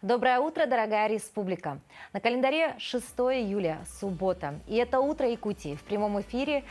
Доброе утро, дорогая республика! На календаре 6 июля, суббота. И это «Утро Якутии». В прямом эфире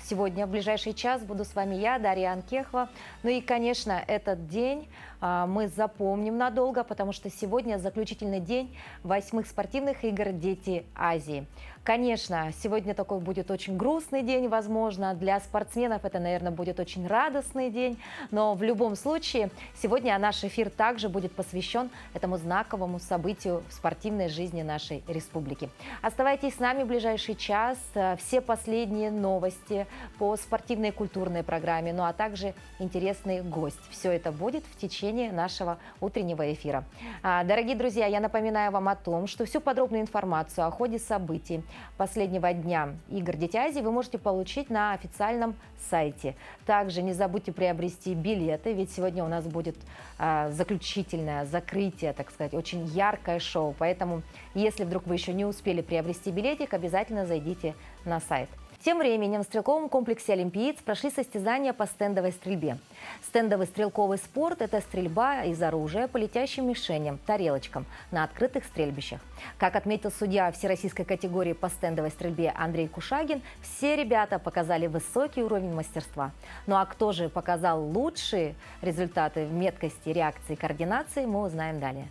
сегодня в ближайший час буду с вами я, Дарья Анкехова. Ну и, конечно, этот день мы запомним надолго, потому что сегодня заключительный день 8-х спортивных игр «Дети Азии». Конечно, сегодня такой будет очень грустный день, возможно. Для спортсменов это, наверное, будет очень радостный день. Но в любом случае, сегодня наш эфир также будет посвящен этому знаковому событию в спортивной жизни нашей республики. Оставайтесь с нами в ближайший час. Все последние новости по спортивной и культурной программе, ну а также интересный гость. Все это будет в течение нашего утреннего эфира. Дорогие друзья, я напоминаю вам о том, что всю подробную информацию о ходе событий последнего дня игр «Дети Азии» вы можете получить на официальном сайте. Также не забудьте приобрести билеты, ведь сегодня у нас будет заключительное закрытие, так сказать, очень яркое шоу. Поэтому, если вдруг вы еще не успели приобрести билетик, обязательно зайдите на сайт. Тем временем в стрелковом комплексе «Олимпиец» прошли состязания по стендовой стрельбе. Стендовый стрелковый спорт – это стрельба из оружия по летящим мишеням, тарелочкам на открытых стрельбищах. Как отметил судья всероссийской категории по стендовой стрельбе Андрей Кушагин, все ребята показали высокий уровень мастерства. Ну а кто же показал лучшие результаты в меткости, реакции и координации, мы узнаем далее.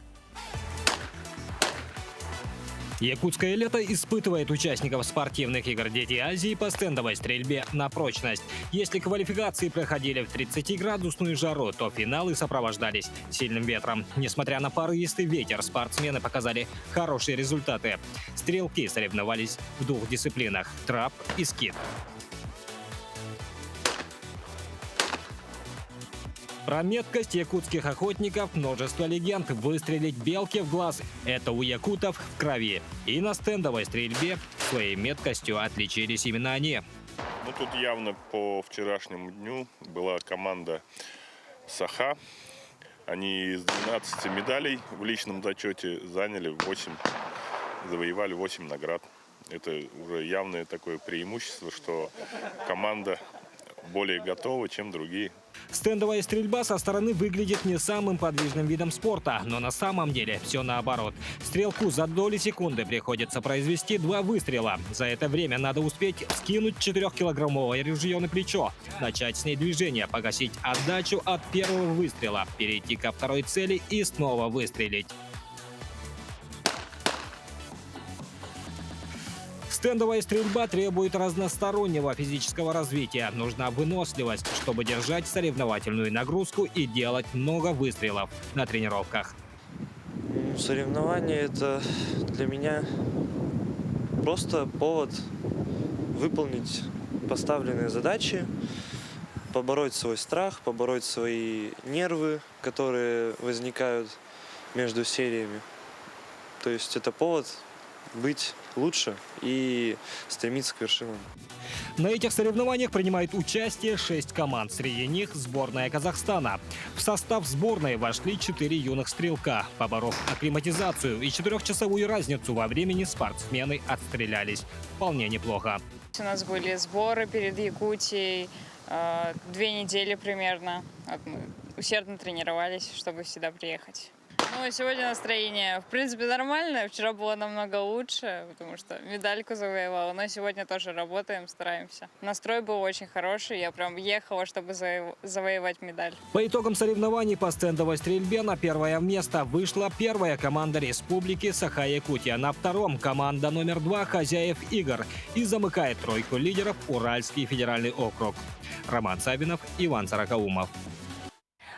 Якутское лето испытывает участников спортивных игр «Дети Азии» по стендовой стрельбе на прочность. Если квалификации проходили в 30-градусную жару, то финалы сопровождались сильным ветром. Несмотря на порывистый ветер, спортсмены показали хорошие результаты. Стрелки соревновались в двух дисциплинах – трап и скид. Про меткость якутских охотников множество легенд. Выстрелить белке в глаз – это у якутов в крови. И на стендовой стрельбе своей меткостью отличились именно они. Ну, тут явно по вчерашнему дню была команда «Саха». Они из 12 медалей в личном зачете заняли 8, завоевали 8 наград. Это уже явное такое преимущество, что команда более готова, чем другие. Стендовая стрельба со стороны выглядит не самым подвижным видом спорта, но на самом деле все наоборот. Стрелку за доли секунды приходится произвести 2 выстрела. За это время надо успеть скинуть 4-килограммовое ружье на плечо, начать с ней движение, погасить отдачу от первого выстрела, перейти ко второй цели и снова выстрелить. Стендовая стрельба требует разностороннего физического развития. Нужна выносливость, чтобы держать соревновательную нагрузку и делать много выстрелов на тренировках. Соревнования – это для меня просто повод выполнить поставленные задачи, побороть свой страх, побороть свои нервы, которые возникают между сериями. То есть это повод быть лучше и стремиться к вершинам. На этих соревнованиях принимает участие 6 команд. Среди них сборная Казахстана. В состав сборной вошли 4 юных стрелка. Поборов акклиматизацию и 4-часовую разницу во времени, спортсмены отстрелялись вполне неплохо. У нас были сборы перед Якутией, 2 недели примерно. Мы усердно тренировались, чтобы сюда приехать. Ну, сегодня настроение, в принципе, нормальное. Вчера было намного лучше, потому что медальку завоевала. Но сегодня тоже работаем, стараемся. Настрой был очень хороший. Я прям ехала, чтобы завоевать медаль. По итогам соревнований по стендовой стрельбе на первое место вышла первая команда республики Саха-Якутия. На втором команда номер 2 хозяев игр. И замыкает тройку лидеров Уральский федеральный округ. Роман Сабинов, Иван Сорокаумов.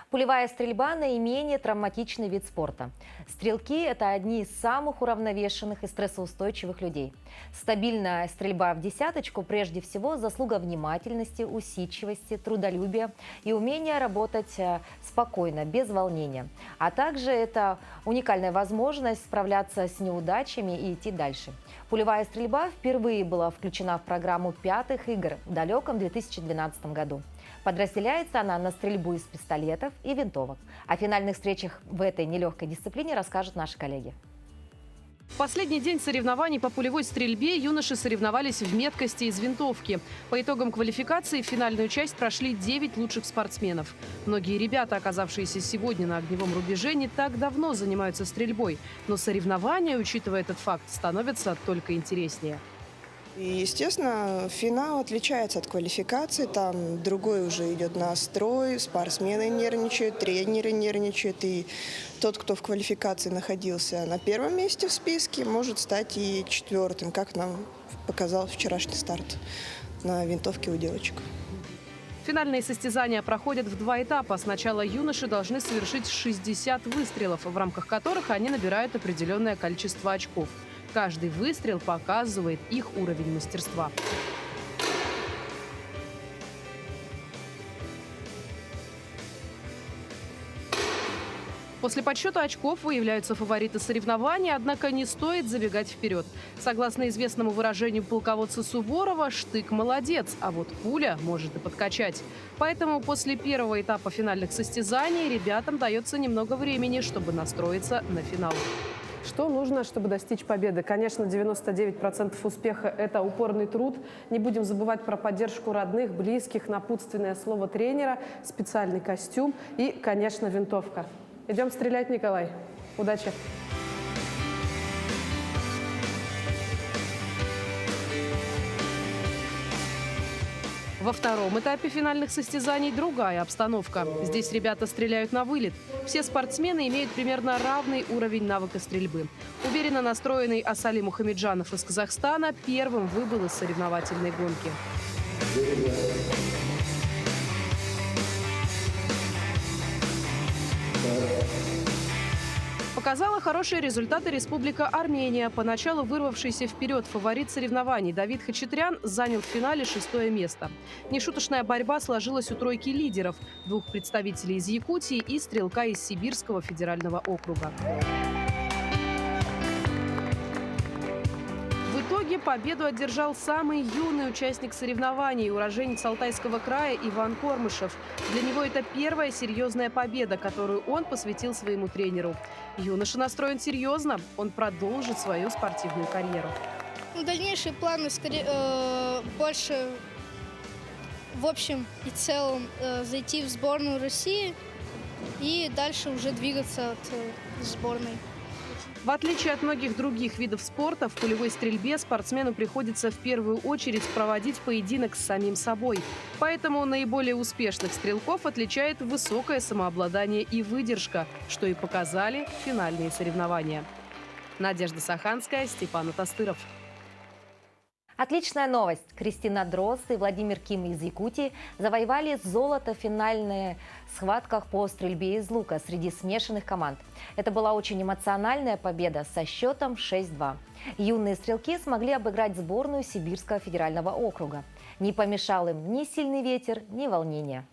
Пулевая стрельба – наименее травматичный вид спорта. Стрелки – это одни из самых уравновешенных и стрессоустойчивых людей. Стабильная стрельба в десяточку – прежде всего заслуга внимательности, усидчивости, трудолюбия и умения работать спокойно, без волнения. А также это уникальная возможность справляться с неудачами и идти дальше. Пулевая стрельба впервые была включена в программу 5-х игр в далеком 2012 году. Подразделяется она на стрельбу из пистолетов и винтовок. О финальных встречах в этой нелегкой дисциплине расскажут наши коллеги. В последний день соревнований по пулевой стрельбе юноши соревновались в меткости из винтовки. По итогам квалификации в финальную часть прошли 9 лучших спортсменов. Многие ребята, оказавшиеся сегодня на огневом рубеже, не так давно занимаются стрельбой. Но соревнования, учитывая этот факт, становятся только интереснее. И, естественно, финал отличается от квалификации, там другой уже идет настрой, спортсмены нервничают, тренеры нервничают, и тот, кто в квалификации находился на первом месте в списке, может стать и четвертым, как нам показал вчерашний старт на винтовке у девочек. Финальные состязания проходят в 2 этапа. Сначала юноши должны совершить 60 выстрелов, в рамках которых они набирают определенное количество очков. Каждый выстрел показывает их уровень мастерства. После подсчета очков выявляются фавориты соревнований, однако не стоит забегать вперед. Согласно известному выражению полководца Суворова, штык молодец, а вот пуля может и подкачать. Поэтому после первого этапа финальных состязаний ребятам дается немного времени, чтобы настроиться на финал. Что нужно, чтобы достичь победы? Конечно, 99% успеха – это упорный труд. Не будем забывать про поддержку родных, близких, напутственное слово тренера, специальный костюм и, конечно, винтовка. Идем стрелять, Николай. Удачи! Во втором этапе финальных состязаний другая обстановка. Здесь ребята стреляют на вылет. Все спортсмены имеют примерно равный уровень навыка стрельбы. Уверенно настроенный Асали Мухамеджанов из Казахстана первым выбыл из соревновательной гонки. Показала хорошие результаты Республика Армения. Поначалу вырвавшийся вперед фаворит соревнований Давид Хачатрян занял в финале 6-е место. Нешуточная борьба сложилась у тройки лидеров – 2 представителей из Якутии и стрелка из Сибирского федерального округа. В итоге победу одержал самый юный участник соревнований – уроженец Алтайского края Иван Кормышев. Для него это первая серьезная победа, которую он посвятил своему тренеру. Юноша настроен серьезно, он продолжит свою спортивную карьеру. Дальнейшие планы больше в общем и целом зайти в сборную России и дальше уже двигаться от сборной. В отличие от многих других видов спорта, в пулевой стрельбе спортсмену приходится в первую очередь проводить поединок с самим собой. Поэтому наиболее успешных стрелков отличает высокое самообладание и выдержка, что и показали финальные соревнования. Надежда Саханская, Степан Атастыров. Отличная новость. Кристина Дрозд и Владимир Ким из Якутии завоевали золото в финальных схватках по стрельбе из лука среди смешанных команд. Это была очень эмоциональная победа со счетом 6-2. Юные стрелки смогли обыграть сборную Сибирского федерального округа. Не помешал им ни сильный ветер, ни волнение.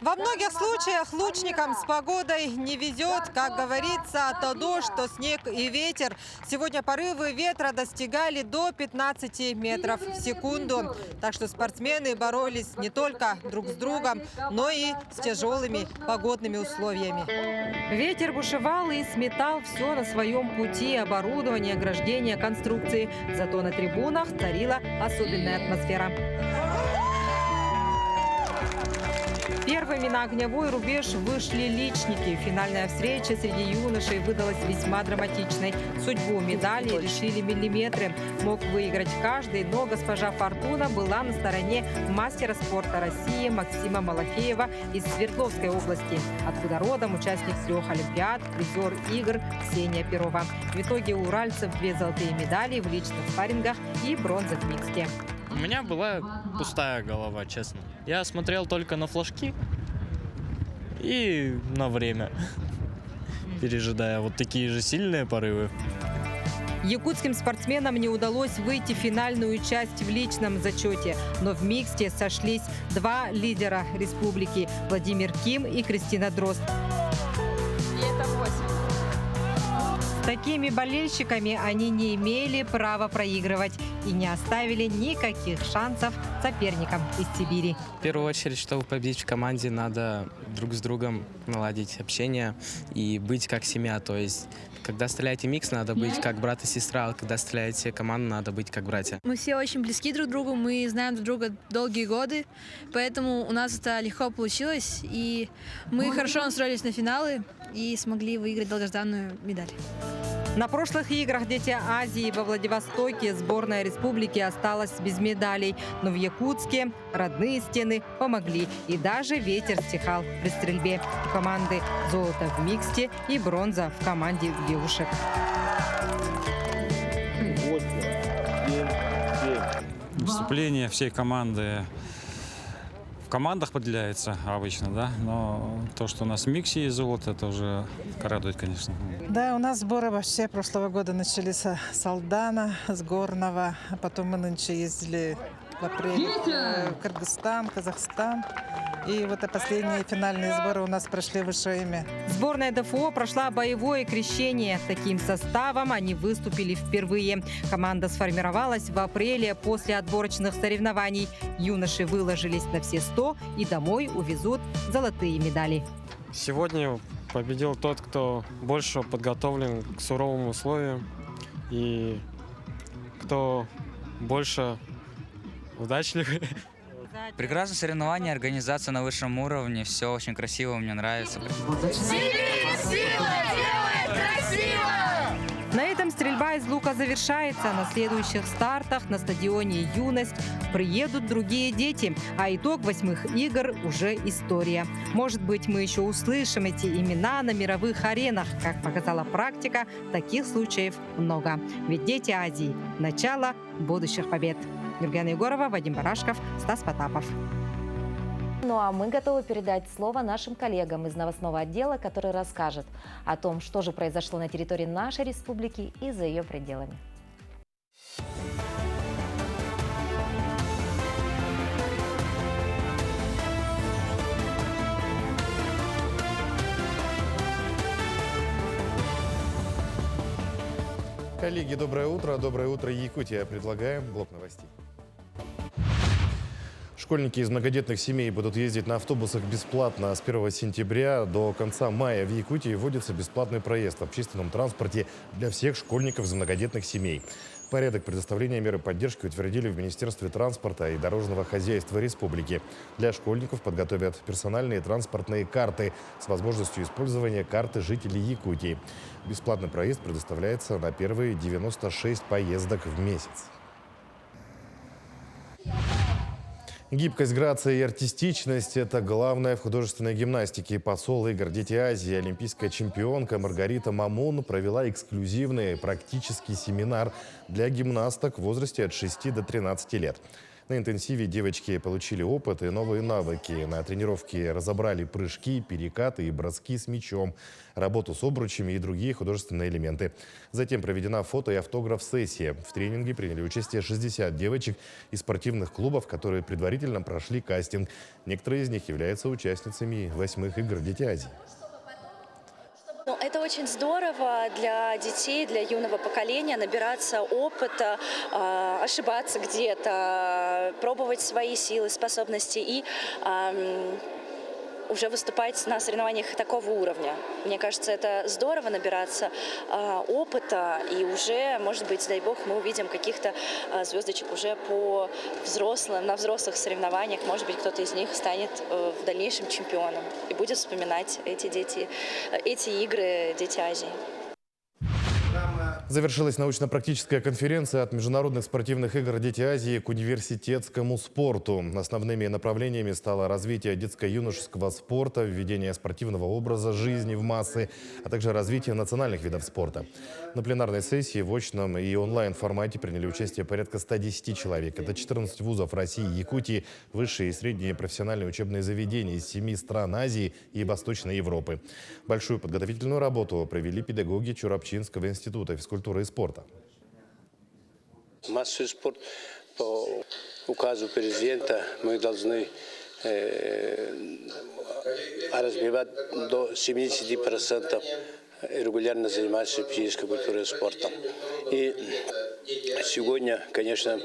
Во многих случаях лучникам с погодой не везет. Как говорится, то дождь, то снег и ветер. Сегодня порывы ветра достигали до 15 метров в секунду. Так что спортсмены боролись не только друг с другом, но и с тяжелыми погодными условиями. Ветер бушевал и сметал все на своем пути. Оборудование, ограждение, конструкции. Зато на трибунах царила особенная атмосфера. Первыми на огневой рубеж вышли личники. Финальная встреча среди юношей выдалась весьма драматичной. Судьбу медали решили миллиметры. Мог выиграть каждый, но госпожа Фортуна была на стороне мастера спорта России Максима Малафеева из Свердловской области. Откуда родом участник 3 олимпиад, призер игр Ксения Перова. В итоге у уральцев 2 золотые медали в личных спаррингах и бронза в миксте. У меня была пустая голова, честно. Я смотрел только на флажки и на время, пережидая вот такие же сильные порывы. Якутским спортсменам не удалось выйти в финальную часть в личном зачете. Но в миксте сошлись 2 лидера республики – Владимир Ким и Кристина Дрозд. И это 8. С такими болельщиками они не имели права проигрывать и не оставили никаких шансов соперником из Сибири. В первую очередь, чтобы победить в команде, надо друг с другом наладить общение и быть как семья. То есть, когда стреляете микс, надо быть как брат и сестра, а когда стреляете команду, надо быть как братья. Мы все очень близки друг к другу, мы знаем друг друга долгие годы, поэтому у нас это легко получилось, и мы хорошо настроились на финалы и смогли выиграть долгожданную медаль. На прошлых играх «Дети Азии» во Владивостоке сборная республики осталась без медалей. Но в Якутске родные стены помогли. И даже ветер стихал при стрельбе. У команды золото в миксте и бронза в команде девушек. Выступление всей команды в командах поделяется обычно, да, но то, что у нас в миксе есть золото, это уже радует, конечно. Да, у нас сборы вообще прошлого года начались с Алдана, с Горного, а потом мы нынче ездили в апреле в Кыргызстан, Казахстан. И вот последние финальные сборы у нас прошли в Ишиме. Сборная ДФО прошла боевое крещение. Таким составом они выступили впервые. Команда сформировалась в апреле после отборочных соревнований. Юноши выложились на все 100 и домой увезут золотые медали. Сегодня победил тот, кто больше подготовлен к суровым условиям и кто больше удачливый. Прекрасное соревнование, организация на высшем уровне, все очень красиво, мне нравится. На этом стрельба из лука завершается. На следующих стартах на стадионе «Юность» приедут другие дети, а итог 8 игр уже история. Может быть, мы еще услышим эти имена на мировых аренах. Как показала практика, таких случаев много. Ведь «Дети Азии» – начало будущих побед. Юргена Егорова, Вадим Барашков, Стас Потапов. Ну а мы готовы передать слово нашим коллегам из новостного отдела, который расскажет о том, что же произошло на территории нашей республики и за ее пределами. Коллеги, доброе утро. Доброе утро, Якутия. Предлагаем блок новостей. Школьники из многодетных семей будут ездить на автобусах бесплатно. С 1 сентября до конца мая в Якутии вводится бесплатный проезд в общественном транспорте для всех школьников из многодетных семей. Порядок предоставления меры поддержки утвердили в Министерстве транспорта и дорожного хозяйства республики. Для школьников подготовят персональные транспортные карты с возможностью использования карты жителей Якутии. Бесплатный проезд предоставляется на первые 96 поездок в месяц. Гибкость, грация и артистичность – это главное в художественной гимнастике. Посол игр «Дети Азии», олимпийская чемпионка Маргарита Мамун провела эксклюзивный практический семинар для гимнасток в возрасте от 6 до 13 лет. На интенсиве девочки получили опыт и новые навыки. На тренировке разобрали прыжки, перекаты и броски с мячом, работу с обручами и другие художественные элементы. Затем проведена фото- и автограф-сессия. В тренинге приняли участие 60 девочек из спортивных клубов, которые предварительно прошли кастинг. Некоторые из них являются участницами 8-х игр «Дети Азии». Это очень здорово для детей, для юного поколения набираться опыта, ошибаться где-то, пробовать свои силы, способности и уже выступать на соревнованиях такого уровня. Мне кажется, это здорово набираться опыта, и уже, может быть, дай бог, мы увидим каких-то звездочек уже на взрослых соревнованиях. Может быть, кто-то из них станет в дальнейшем чемпионом и будет вспоминать эти игры «Дети Азии». Завершилась научно-практическая конференция от международных спортивных игр «Дети Азии» к университетскому спорту. Основными направлениями стало развитие детско-юношеского спорта, введение спортивного образа жизни в массы, а также развитие национальных видов спорта. На пленарной сессии в очном и онлайн-формате приняли участие порядка 110 человек. Это 14 вузов России и Якутии, высшие и средние профессиональные учебные заведения из 7 стран Азии и Восточной Европы. Большую подготовительную работу провели педагоги Чурапчинского института физкультуры и спорта. Массовый спорт по указу президента мы должны развивать до 70% регулярно заниматься физической культурой и спортом. И сегодня, конечно,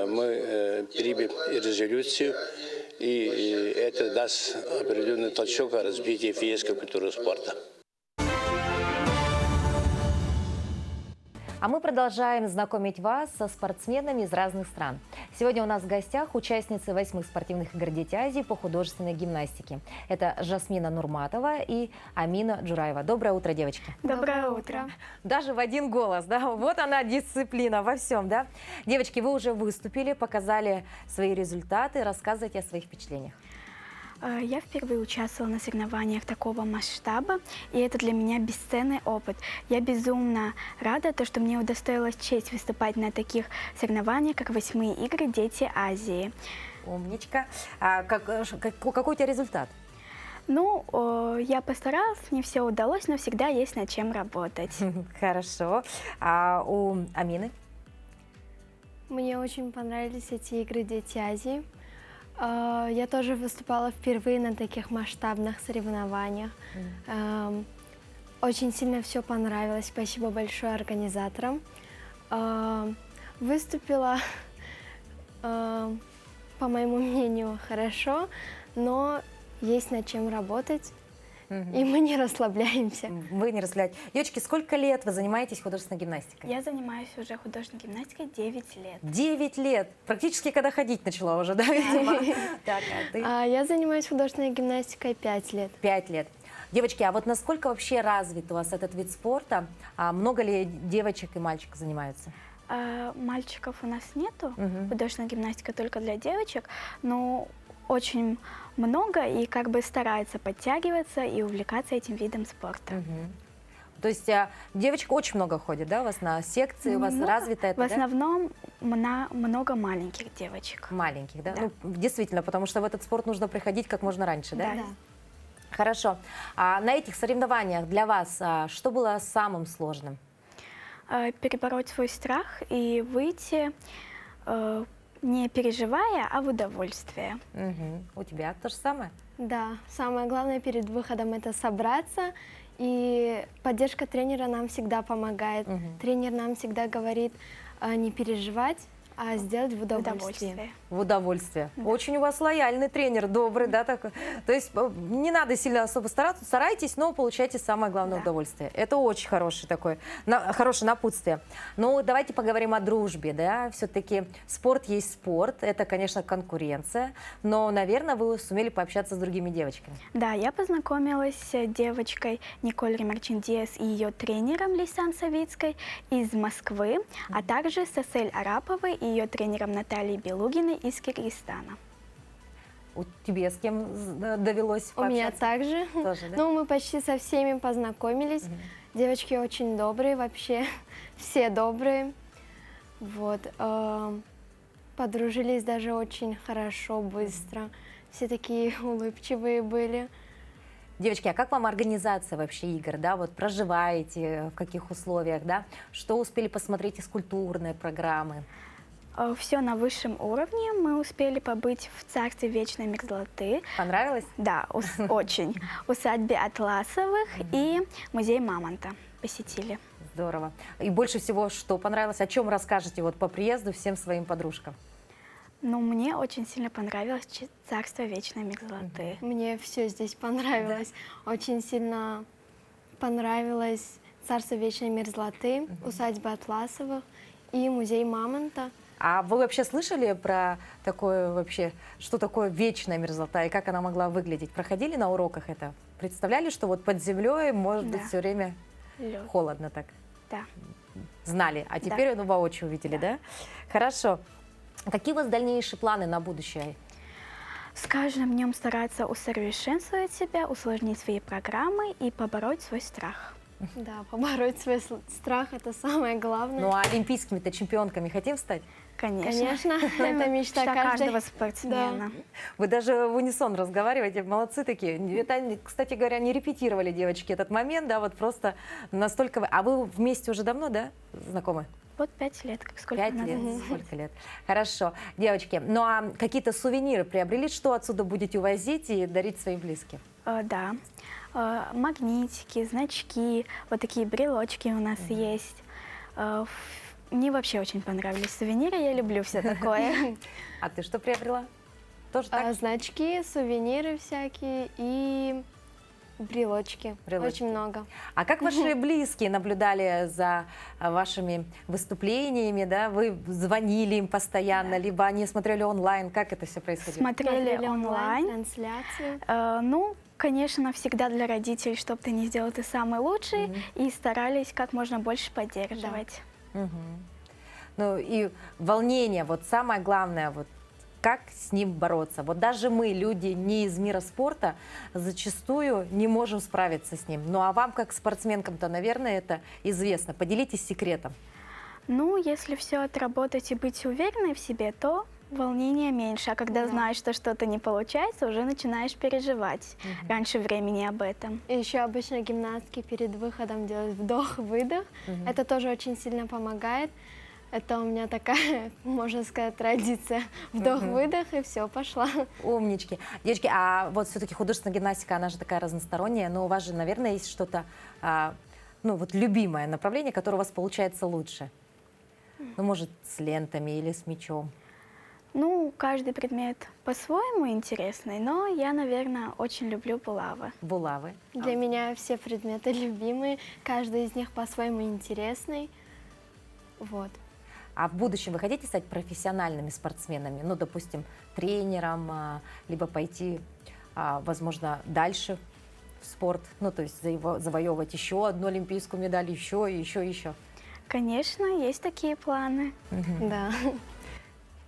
мы примем резолюцию, и это даст определенный толчок о развитии физической культуры спорта. А мы продолжаем знакомить вас со спортсменами из разных стран. Сегодня у нас в гостях участницы 8-х спортивных игр «Дети Азии» по художественной гимнастике. Это Жасмина Нурматова и Амина Джураева. Доброе утро, девочки. Доброе утро. Даже в один голос, да? Вот она дисциплина во всем, да? Девочки, вы уже выступили, показали свои результаты. Рассказывайте о своих впечатлениях. Я впервые участвовала на соревнованиях такого масштаба, и это для меня бесценный опыт. Я безумно рада, что мне удостоилась честь выступать на таких соревнованиях, как 8-е игры «Дети Азии». Умничка. А какой у тебя результат? Ну, я постаралась, не все удалось, но всегда есть над чем работать. Хорошо. А у Амины? Мне очень понравились эти игры «Дети Азии». Я тоже выступала впервые на таких масштабных соревнованиях. Очень сильно все понравилось. Спасибо большое организаторам. Выступила, по моему мнению, хорошо, но есть над чем работать. И мы не расслабляемся. Вы не расслабляетесь. Девочки, сколько лет вы занимаетесь художественной гимнастикой? Я занимаюсь уже художественной гимнастикой 9 лет. 9 лет? Практически когда ходить начала уже, да, видимо? Так, а ты? Я занимаюсь художественной гимнастикой 5 лет. 5 лет. Девочки, а вот насколько вообще развит у вас этот вид спорта? Много ли девочек и мальчиков занимаются? Мальчиков у нас нету. Художественная гимнастика только для девочек. Но очень много и как бы стараются подтягиваться и увлекаться этим видом спорта. То есть девочек очень много ходит, да, у вас на секции, у вас развито это, в основном много маленьких девочек. Маленьких, да? Ну, действительно, потому что в этот спорт нужно приходить как можно раньше, да? Да. Хорошо. А на этих соревнованиях для вас что было самым сложным? Перебороть свой страх и выйти не переживая, а в удовольствие. У тебя то же самое? Да, самое главное перед выходом — это собраться, и поддержка тренера нам всегда помогает. Тренер нам всегда говорит не переживать, а сделать в удовольствие. В удовольствие. Да. Очень у вас лояльный тренер, добрый, да, такой. То есть не надо сильно особо стараться, старайтесь, но получайте самое главное удовольствие. Это очень хорошее такое, хорошее напутствие. Ну, давайте поговорим о дружбе, да. Все-таки спорт есть спорт, это, конечно, конкуренция, но, наверное, вы сумели пообщаться с другими девочками. Да, я познакомилась с девочкой Николь Ремарчин-Диас и ее тренером Лейсан Савицкой из Москвы, а также с Асель Араповой и ее тренером Натальей Белугиной из Киргизстана. У тебя с кем довелось пообщаться? У меня также. Тоже, да? Ну, мы почти со всеми познакомились. Девочки очень добрые вообще, все добрые. Вот. Подружились даже очень хорошо, быстро. Все такие улыбчивые были. Девочки, а как вам организация вообще игр, да, вот проживаете, в каких условиях, да, что успели посмотреть из культурной программы? Все на высшем уровне. Мы успели побыть в царстве вечной мерзлоты. Понравилось? Да, очень. Усадьбе Атласовых и музей Мамонта посетили. Здорово. И больше всего что понравилось? О чем расскажете вот по приезду всем своим подружкам? Ну, мне очень сильно понравилось царство вечной мерзлоты. Мне все здесь понравилось. Очень сильно понравилось царство вечной мерзлоты, усадьба Атласовых и музей Мамонта. А вы вообще слышали про такое вообще, что такое вечная мерзлота и как она могла выглядеть? Проходили на уроках это? Представляли, что вот под землей может быть все время холодно так? Да. Знали, а теперь воочию увидели, да? Хорошо. Какие у вас дальнейшие планы на будущее? С каждым днем стараться усовершенствовать себя, усложнить свои программы и побороть свой страх. Да, побороть свой страх — это самое главное. Ну а олимпийскими-то чемпионками хотим стать? Конечно. Это мечта каждого спортсмена. Да. Вы даже в унисон разговариваете, молодцы такие. Это, кстати говоря, не репетировали девочки этот момент, да, вот просто настолько... А вы вместе уже давно, да, знакомы? Вот 5 лет, как сколько 5 лет, сколько лет. Хорошо. Девочки, ну а какие-то сувениры приобрели? Что отсюда будете увозить и дарить своим близким? Да. Магнитики, значки, вот такие брелочки у нас есть. мне вообще очень понравились сувениры, я люблю все такое. А ты что приобрела? Тоже так? Значки, сувениры всякие и брелочки. Брелочки. Очень много. А как ваши близкие наблюдали за вашими выступлениями, да? Вы звонили им постоянно, либо они смотрели онлайн? Как это все происходило? Смотрели онлайн. Трансляцию. Ну, конечно, всегда для родителей, чтобы ты не сделал, ты самый лучший, и старались как можно больше поддерживать. Ну и волнение, вот самое главное, вот как с ним бороться. Вот даже мы, люди не из мира спорта, зачастую не можем справиться с ним. Ну а вам, как спортсменкам-то, наверное, это известно. Поделитесь секретом. Ну, если все отработать и быть уверенной в себе, то волнения меньше. А когда знаешь, что что-то не получается, уже начинаешь переживать раньше времени об этом. И еще обычно гимнастки перед выходом делают вдох-выдох. Это тоже очень сильно помогает. Это у меня такая, можно сказать, традиция. Вдох-выдох, и все, пошла. Умнички. Девочки, а вот все-таки художественная гимнастика, она же такая разносторонняя, но у вас же, наверное, есть что-то, ну вот любимое направление, которое у вас получается лучше. Ну, может, с лентами или с мячом. Ну, каждый предмет по-своему интересный, но я, наверное, очень люблю булавы. Булавы. Для меня все предметы любимые, каждый из них по-своему интересный. Вот. А в будущем вы хотите стать профессиональными спортсменами? Ну, допустим, тренером, либо пойти, возможно, дальше в спорт, ну, то есть завоевывать еще одну олимпийскую медаль, еще. Конечно, есть такие планы. Да.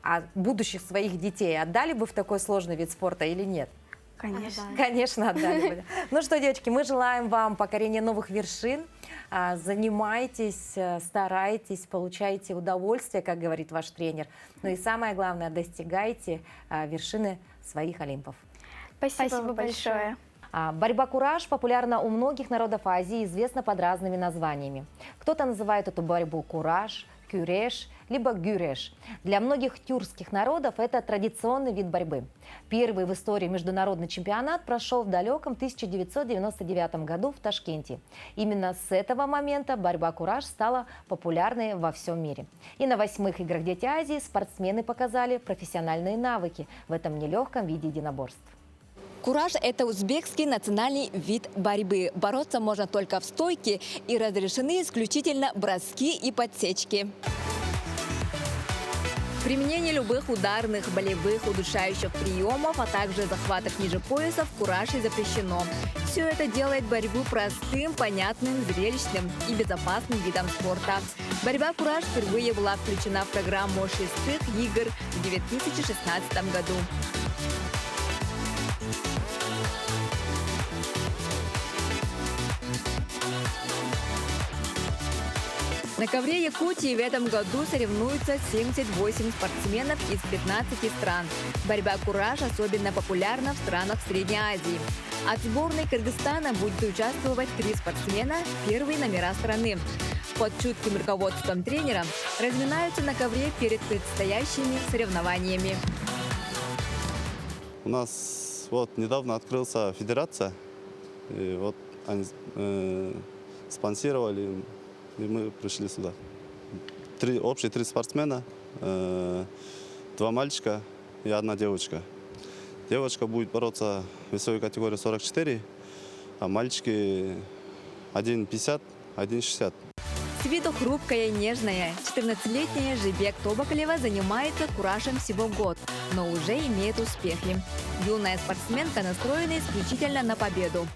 А будущих своих детей отдали бы в такой сложный вид спорта или нет? Конечно. Конечно, отдали бы. Ну что, девочки, мы желаем вам покорения новых вершин. Занимайтесь, старайтесь, получайте удовольствие, как говорит ваш тренер. Ну и самое главное, достигайте вершины своих Олимпов. Спасибо большое. Борьба-кураж популярна у многих народов Азии, известна под разными названиями. Кто-то называет эту борьбу кураж, кюреш, либо гюреш. Для многих тюркских народов это традиционный вид борьбы. Первый в истории международный чемпионат прошел в далеком 1999 году в Ташкенте. Именно с этого момента борьба-кураж стала популярной во всем мире. И на 8-х играх Дети Азии спортсмены показали профессиональные навыки в этом нелегком виде единоборств. Кураж – это узбекский национальный вид борьбы. Бороться можно только в стойке и разрешены исключительно броски и подсечки. Применение любых ударных, болевых, удушающих приемов, а также захваток ниже пояса в кураже запрещено. Все это делает борьбу простым, понятным, зрелищным и безопасным видом спорта. Борьба-кураж впервые была включена в программу 6-х игр в 2016 году. На ковре Якутии в этом году соревнуются 78 спортсменов из 15 стран. Борьба-кураж особенно популярна в странах Средней Азии. От сборной Кыргызстана будет участвовать 3 спортсмена, первые номера страны. Под чутким руководством тренера разминаются на ковре перед предстоящими соревнованиями. У нас вот недавно открылся федерация, и вот они спонсировали, и мы пришли сюда. Общие 3 спортсмена, 2 мальчика и 1 девочка. Девочка будет бороться в весовой категории 44, а мальчики 1,50, 1,60. С виду хрупкая и нежная, 14-летняя Жибек Тобакалева занимается куражем всего год, но уже имеет успехи. Юная спортсменка настроена исключительно на победу.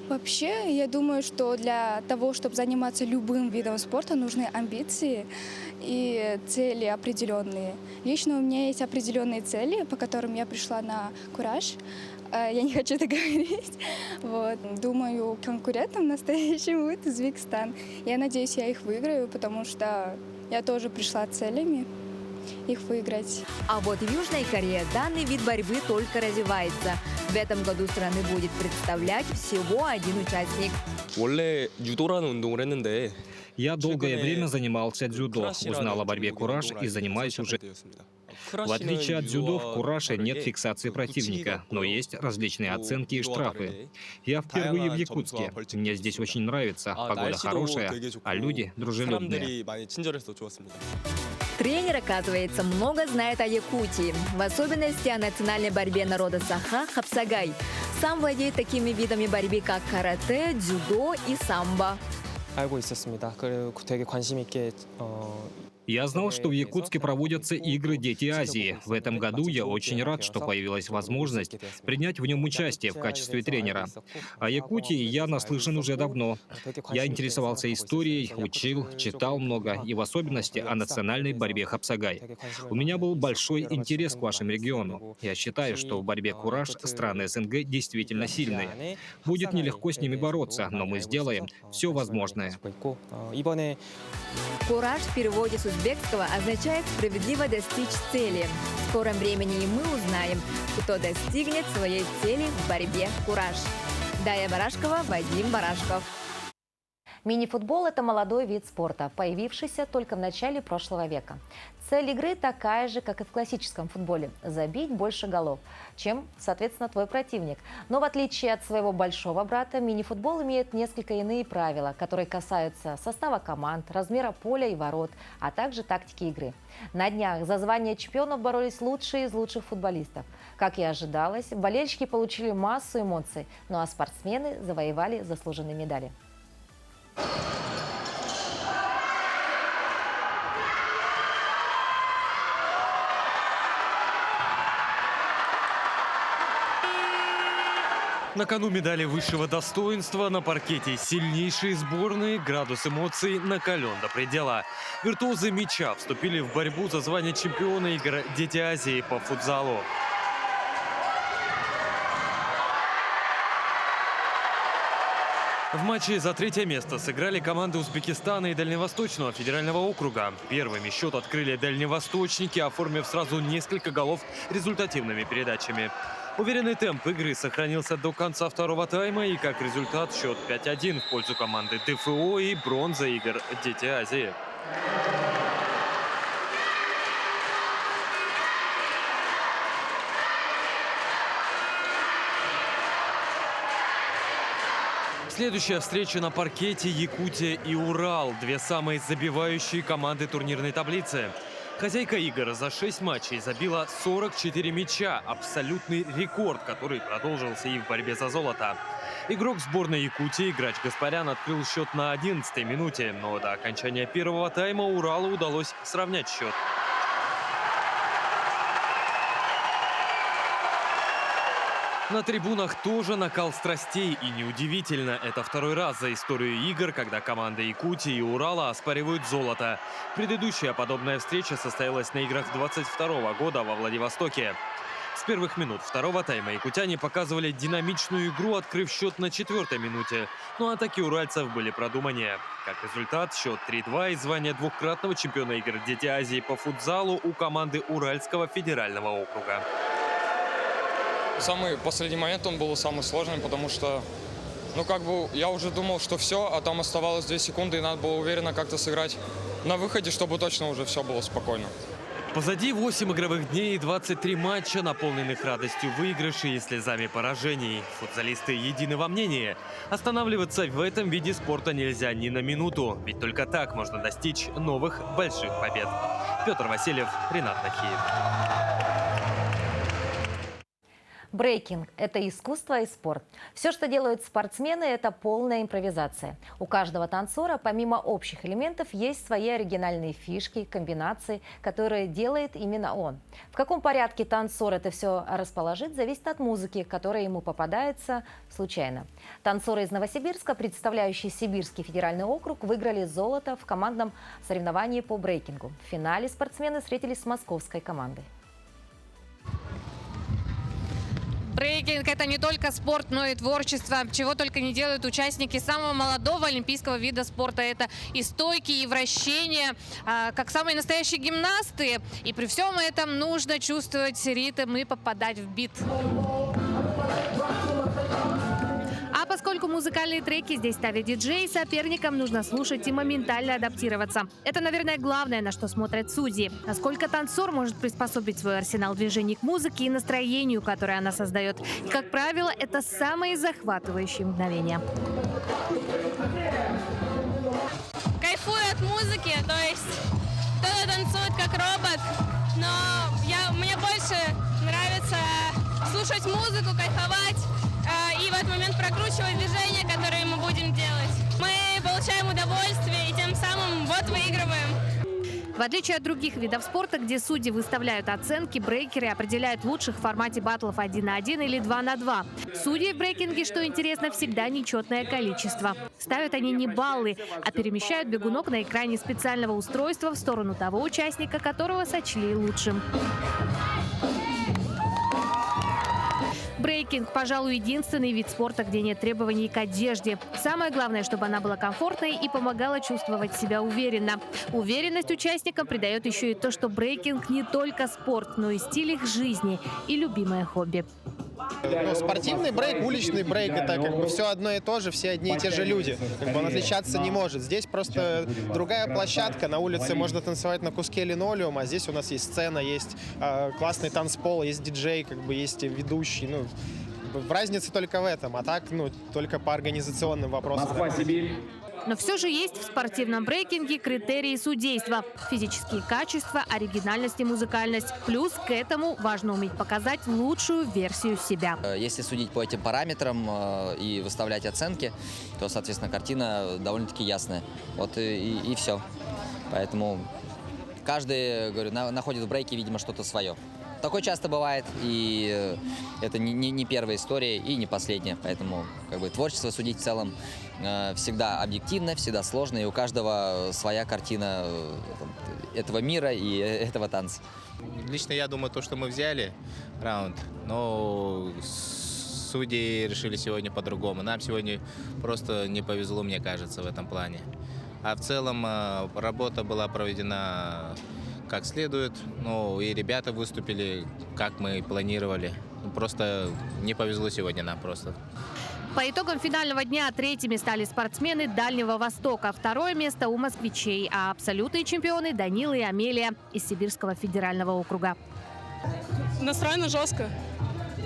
Вообще, я думаю, что для того, чтобы заниматься любым видом спорта, нужны амбиции и цели определенные. Лично у меня есть определенные цели, по которым я пришла на кураж. Я не хочу это говорить. Вот. Думаю, конкурентом настоящим будет Узбекистан. Я надеюсь, я их выиграю, потому что я тоже пришла целями их выиграть. А вот в Южной Корее данный вид борьбы только развивается. В этом году страны будет представлять всего 1 участник. Я долгое время занимался дзюдо, узнал о борьбе кураж и занимаюсь уже. В отличие от дзюдо, в кураше нет фиксации противника, но есть различные оценки и штрафы. Я впервые в Якутске. Мне здесь очень нравится, погода хорошая, а люди дружелюбные. Тренер, оказывается, много знает о Якутии, в особенности о национальной борьбе народа Саха Хапсагай. Сам владеет такими видами борьбы, как карате, дзюдо и самбо. Я знал, что в Якутске проводятся игры «Дети Азии». В этом году я очень рад, что появилась возможность принять в нем участие в качестве тренера. О Якутии я наслышан уже давно. Я интересовался историей, учил, читал много, и в особенности о национальной борьбе Хапсагай. У меня был большой интерес к вашему региону. Я считаю, что в борьбе кураж страны СНГ действительно сильные. Будет нелегко с ними бороться, но мы сделаем все возможное. Кураж в переводе с узбекского означает «справедливо достичь цели». В скором времени и мы узнаем, кто достигнет своей цели в борьбе «Кураж». Дарья Барашкова, Вадим Барашков. Мини-футбол – это молодой вид спорта, появившийся только в начале прошлого века. Цель игры такая же, как и в классическом футболе – забить больше голов, чем, соответственно, твой противник. Но в отличие от своего большого брата, мини-футбол имеет несколько иные правила, которые касаются состава команд, размера поля и ворот, а также тактики игры. На днях за звание чемпионов боролись лучшие из лучших футболистов. Как и ожидалось, болельщики получили массу эмоций, ну а спортсмены завоевали заслуженные медали. На кону медали высшего достоинства на паркете сильнейшие сборные, градус эмоций накален до предела. Виртуозы мяча вступили в борьбу за звание чемпиона игр «Дети Азии» по футзалу. В матче за третье место сыграли команды Узбекистана и Дальневосточного федерального округа. Первыми счет открыли дальневосточники, оформив сразу несколько голов результативными передачами. Уверенный темп игры сохранился до конца второго тайма, и как результат счет 5-1 в пользу команды ДФО и бронза игр «Дети Азии». Следующая встреча на паркете — Якутия и Урал. Две самые забивающие команды турнирной таблицы. Хозяйка игр за 6 матчей забила 44 мяча. Абсолютный рекорд, который продолжился и в борьбе за золото. Игрок сборной Якутии Грач Гаспарян открыл счет на 11-й минуте. Но до окончания первого тайма Уралу удалось сравнять счет. На трибунах тоже накал страстей, и неудивительно, это второй раз за историю игр, когда команды Якутии и Урала оспаривают золото. Предыдущая подобная встреча состоялась на играх 22-го года во Владивостоке. С первых минут второго тайма якутяне показывали динамичную игру, открыв счет на 4-й минуте. Но атаки уральцев были продуманнее. Как результат, счет 3-2 и звание двукратного чемпиона игр «Дети Азии» по футзалу у команды Уральского федерального округа. Самый последний момент, он был самый сложный, потому что, я уже думал, что все, а там оставалось 2 секунды, и надо было уверенно как-то сыграть на выходе, чтобы точно уже все было спокойно. Позади 8 игровых дней и 23 матча, наполненных радостью выигрышей и слезами поражений. Футзалисты едины во мнении. Останавливаться в этом виде спорта нельзя ни на минуту, ведь только так можно достичь новых больших побед. Петр Васильев, Ренат Нахиев. Брейкинг – это искусство и спорт. Все, что делают спортсмены – это полная импровизация. У каждого танцора, помимо общих элементов, есть свои оригинальные фишки, комбинации, которые делает именно он. В каком порядке танцор это все расположит, зависит от музыки, которая ему попадается случайно. Танцоры из Новосибирска, представляющие Сибирский федеральный округ, выиграли золото в командном соревновании по брейкингу. В финале спортсмены встретились с московской командой. Брейкинг – это не только спорт, но и творчество. Чего только не делают участники самого молодого олимпийского вида спорта. Это и стойки, и вращения, как самые настоящие гимнасты. И при всем этом нужно чувствовать ритм и попадать в бит. А поскольку Поскольку музыкальные треки здесь ставит диджей, соперникам нужно слушать и моментально адаптироваться. Это, наверное, главное, на что смотрят судьи. Насколько танцор может приспособить свой арсенал движений к музыке и настроению, которое она создает. И, как правило, это самые захватывающие мгновения. Кайфую от музыки, то есть кто-то танцует как робот, но мне больше нравится слушать музыку, кайфовать и в этот момент прокручивать движения, которые мы будем делать. Мы получаем удовольствие и тем самым вот выигрываем. В отличие от других видов спорта, где судьи выставляют оценки, брейкеры определяют лучших в формате баттлов 1 на 1 или 2 на 2. Судьи в брейкинге, что интересно, всегда нечетное количество. Ставят они не баллы, а перемещают бегунок на экране специального устройства в сторону того участника, которого сочли лучшим. Брейкинг, пожалуй, единственный вид спорта, где нет требований к одежде. Самое главное, чтобы она была комфортной и помогала чувствовать себя уверенно. Уверенность участникам придает еще и то, что брейкинг не только спорт, но и стиль их жизни и любимое хобби. Спортивный брейк, уличный брейк – это как бы все одно и то же, все одни и те же люди. Как бы он отличаться не может. Здесь просто другая площадка. На улице можно танцевать на куске линолеума, а здесь у нас есть сцена, есть классный танцпол, есть диджей, как бы есть ведущий. Ну, разница только в этом, а так, только по организационным вопросам. Но все же есть в спортивном брейкинге критерии судейства. Физические качества, оригинальность и музыкальность. Плюс к этому важно уметь показать лучшую версию себя. Если судить по этим параметрам и выставлять оценки, то, соответственно, картина довольно-таки ясная. Вот и все. Поэтому каждый, говорю, находит в брейке, видимо, что-то свое. Такое часто бывает, и это не первая история и не последняя. Поэтому творчество судить в целом всегда объективно, всегда сложно, и у каждого своя картина этого мира и этого танца. Лично я думаю, то, что мы взяли раунд, но судьи решили сегодня по-другому. Нам сегодня просто не повезло, мне кажется, в этом плане. А в целом работа была проведена как следует, и ребята выступили, как мы планировали. Просто не повезло сегодня нам просто. По итогам финального дня третьими стали спортсмены Дальнего Востока. Второе место у москвичей, а абсолютные чемпионы Данила и Амелия из Сибирского федерального округа. Настроено жестко.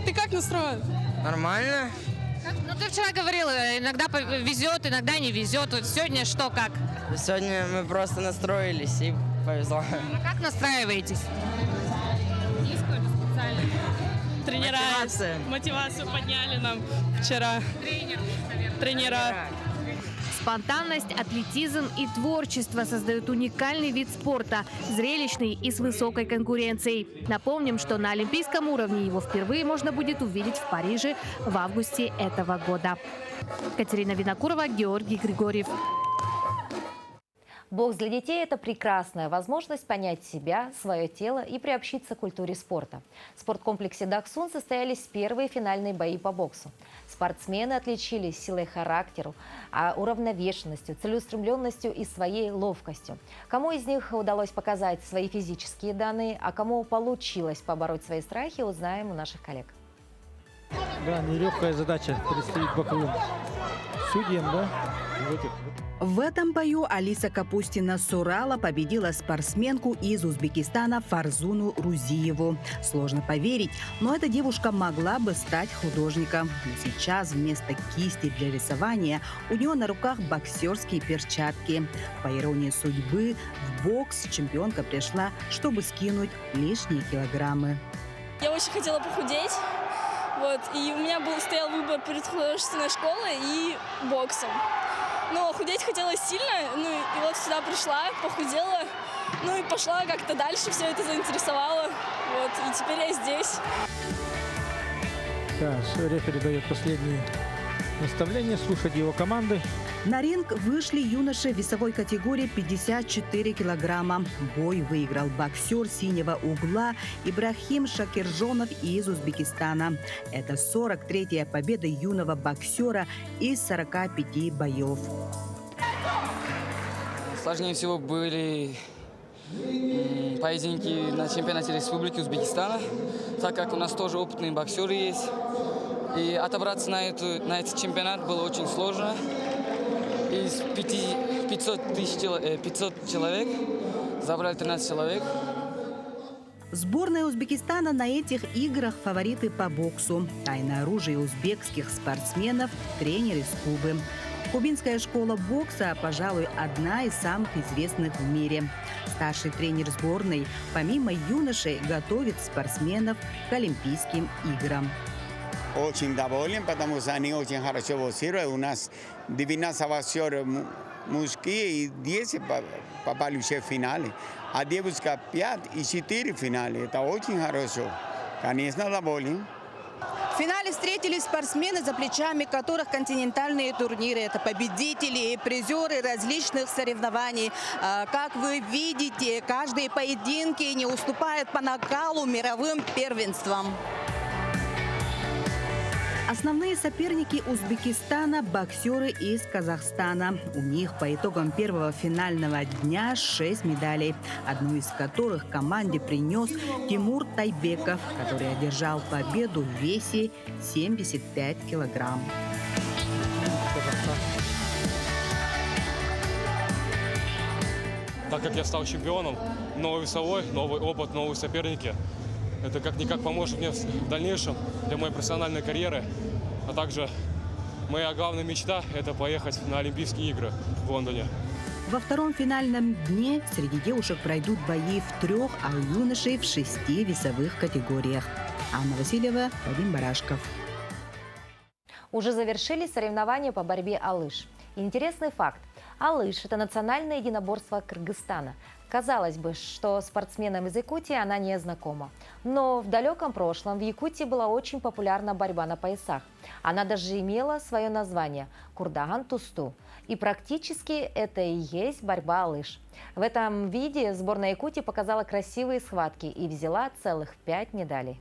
Ты как настроен? Нормально. Ты вчера говорила, иногда везет, иногда не везет. Вот сегодня что, как? Сегодня мы просто настроились и повезло. А как настраиваетесь? Тренера мотивацию подняли нам вчера. Тренера. Спонтанность, атлетизм и творчество создают уникальный вид спорта, зрелищный и с высокой конкуренцией. Напомним, что на олимпийском уровне его впервые можно будет увидеть в Париже в августе этого года. Катерина Винокурова, Георгий Григорьев. Бокс для детей – это прекрасная возможность понять себя, свое тело и приобщиться к культуре спорта. В спорткомплексе «Даксун» состоялись первые финальные бои по боксу. Спортсмены отличились силой характера, уравновешенностью, целеустремленностью и своей ловкостью. Кому из них удалось показать свои физические данные, а кому получилось побороть свои страхи, узнаем у наших коллег. Да, нелегкая задача предстоит боковым судьям, да? В этом бою Алиса Капустина с Урала победила спортсменку из Узбекистана Фарзуну Рузиеву. Сложно поверить, но эта девушка могла бы стать художником. Но сейчас вместо кисти для рисования у нее на руках боксерские перчатки. По иронии судьбы, в бокс чемпионка пришла, чтобы скинуть лишние килограммы. Я очень хотела похудеть. И у меня стоял выбор перед художественной школой и боксом. Но худеть хотелось сильно, и вот сюда пришла, похудела, и пошла как-то дальше, все это заинтересовало, и теперь я здесь. Да, рефери дает последние наставления, слушать его команды. На ринг вышли юноши весовой категории 54 килограмма. Бой выиграл боксер синего угла Ибрахим Шакиржонов из Узбекистана. Это 43-я победа юного боксера из 45 боев. Сложнее всего были поединки на чемпионате Республики Узбекистана, так как у нас тоже опытные боксеры есть. И отобраться на этот чемпионат было очень сложно. Из 500 человек забрали 13 человек. Сборная Узбекистана на этих играх фавориты по боксу. Тайное оружие узбекских спортсменов – тренер из Кубы. Кубинская школа бокса, пожалуй, одна из самых известных в мире. Старший тренер сборной, помимо юношей, готовит спортсменов к Олимпийским играм. Очень доволен, потому что они очень хорошо боксируют. У нас 12 боксеров мужские и 10 попали уже в финале. А девушка 5 и 4 в финале. Это очень хорошо. Конечно, доволен. В финале встретились спортсмены, за плечами которых континентальные турниры. Это победители и призеры различных соревнований. Как вы видите, каждые поединки не уступают по накалу мировым первенствам. Основные соперники Узбекистана – боксеры из Казахстана. У них по итогам первого финального дня 6 медалей, одну из которых команде принес Тимур Тайбеков, который одержал победу в весе 75 килограмм. Так как я стал чемпионом, новый весовой, новый опыт, новые соперники. Это как-никак поможет мне в дальнейшем для моей профессиональной карьеры. А также моя главная мечта – это поехать на Олимпийские игры в Лондоне. Во втором финальном дне среди девушек пройдут бои в 3, а у юношей в 6 весовых категориях. Анна Васильева, Вадим Барашков. Уже завершились соревнования по борьбе алыш. Интересный факт. Алыш – это национальное единоборство Кыргызстана. Казалось бы, что спортсменам из Якутии она не знакома. Но в далеком прошлом в Якутии была очень популярна борьба на поясах. Она даже имела свое название – Курдаган-Тусту. И практически это и есть борьба алыш. В этом виде сборная Якутии показала красивые схватки и взяла целых 5 медалей.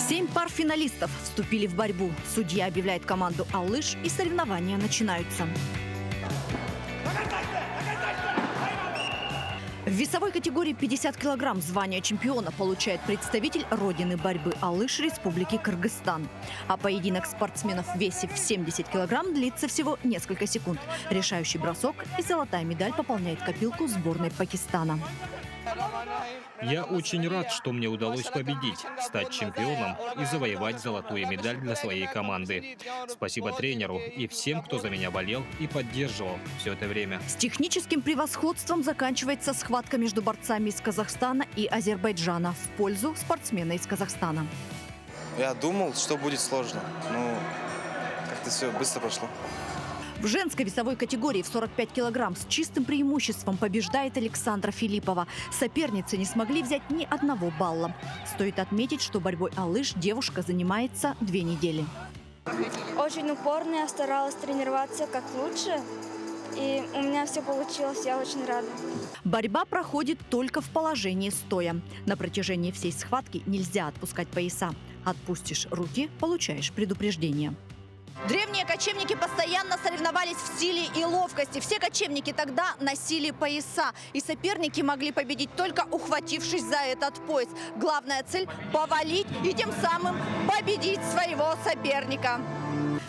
7 пар финалистов вступили в борьбу. Судья объявляет команду алыш, и соревнования начинаются. В весовой категории 50 килограмм звание чемпиона получает представитель родины борьбы алыш Республики Кыргызстан. А поединок спортсменов в весе в 70 килограмм длится всего несколько секунд. Решающий бросок и золотая медаль пополняет копилку сборной Пакистана. Я очень рад, что мне удалось победить, стать чемпионом и завоевать золотую медаль для своей команды. Спасибо тренеру и всем, кто за меня болел и поддерживал все это время. С техническим превосходством заканчивается схватка между борцами из Казахстана и Азербайджана в пользу спортсмена из Казахстана. Я думал, что будет сложно, но как-то все быстро прошло. В женской весовой категории в 45 килограмм с чистым преимуществом побеждает Александра Филиппова. Соперницы не смогли взять ни одного балла. Стоит отметить, что борьбой алыш девушка занимается 2 недели. Очень упорно, я старалась тренироваться как лучше. И у меня все получилось, я очень рада. Борьба проходит только в положении стоя. На протяжении всей схватки нельзя отпускать пояса. Отпустишь руки – получаешь предупреждение. Древние кочевники постоянно соревновались в силе и ловкости. Все кочевники тогда носили пояса. И соперники могли победить только ухватившись за этот пояс. Главная цель – повалить и тем самым победить своего соперника.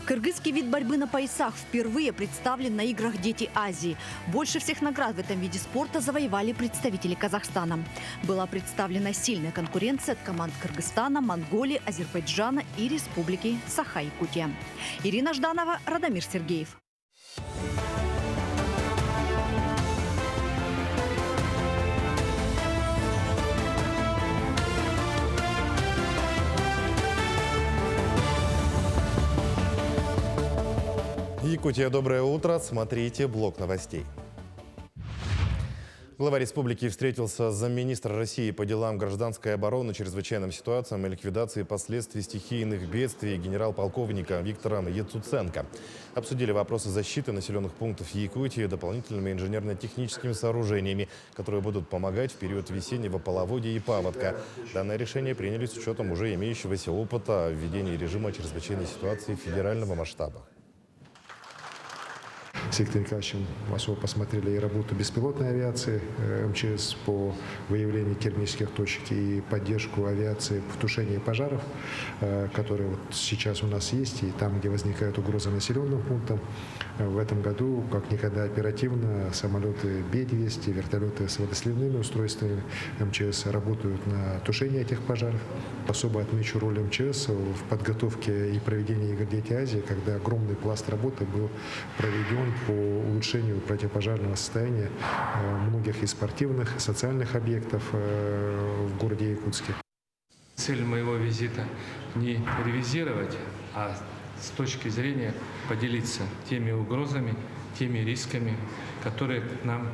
Кыргызский вид борьбы на поясах впервые представлен на играх «Дети Азии». Больше всех наград в этом виде спорта завоевали представители Казахстана. Была представлена сильная конкуренция от команд Кыргызстана, Монголии, Азербайджана и Республики Саха-Якутия. Ирина Жданова, Радомир Сергеев. Якутия, доброе утро. Смотрите блок новостей. Глава республики встретился с замминистра России по делам гражданской обороны, чрезвычайным ситуациям и ликвидации последствий стихийных бедствий генерал-полковника Виктора Яцуценко. Обсудили вопросы защиты населенных пунктов Якутии дополнительными инженерно-техническими сооружениями, которые будут помогать в период весеннего половодья и паводка. Данное решение приняли с учетом уже имеющегося опыта введения режима чрезвычайной ситуации федерального масштаба. с Виктором Николаевичем особо посмотрели и работу беспилотной авиации МЧС по выявлению термических точек и поддержку авиации в тушении пожаров, которые вот сейчас у нас есть, и там, где возникает угроза населенным пунктам. В этом году как никогда оперативно самолеты Б-200, вертолеты с водосливными устройствами МЧС работают на тушение этих пожаров. Особо отмечу роль МЧС в подготовке и проведении игр «Дети Азии», когда огромный пласт работы был проведен по улучшению противопожарного состояния многих и спортивных, и социальных объектов в городе Якутске. Цель моего визита не ревизировать, а с точки зрения поделиться теми угрозами, теми рисками, которые к нам